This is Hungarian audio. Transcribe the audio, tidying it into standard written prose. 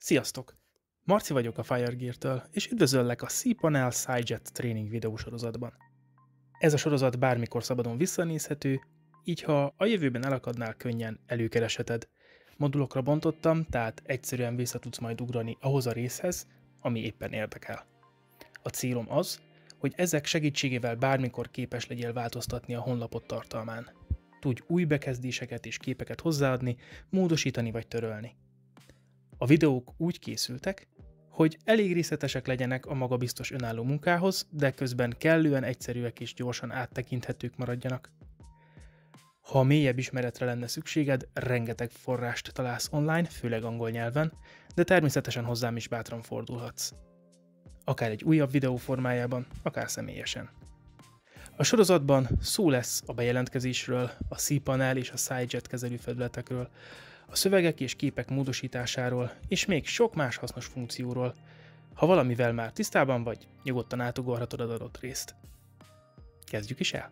Sziasztok! Marci vagyok a FireGear-től, és üdvözöllek a cPanel SciJet Training videósorozatban. Ez a sorozat bármikor szabadon visszanézhető, így ha a jövőben elakadnál, könnyen előkeresheted. Modulokra bontottam, tehát egyszerűen vissza tudsz majd ugrani ahhoz a részhez, ami éppen érdekel. A célom az, hogy ezek segítségével bármikor képes legyél változtatni a honlapod tartalmán. Tudj új bekezdéseket és képeket hozzáadni, módosítani vagy törölni. A videók úgy készültek, hogy elég részletesek legyenek a magabiztos önálló munkához, de közben kellően egyszerűek és gyorsan áttekinthetők maradjanak. Ha mélyebb ismeretre lenne szükséged, rengeteg forrást találsz online, főleg angol nyelven, de természetesen hozzám is bátran fordulhatsz. Akár egy újabb videó formájában, akár személyesen. A sorozatban szó lesz a bejelentkezésről, a cPanel és a SciJet kezelőfelületekről, a szövegek és képek módosításáról, és még sok más hasznos funkcióról. Ha valamivel már tisztában vagy, nyugodtan átugorhatod az adott részt. Kezdjük is el!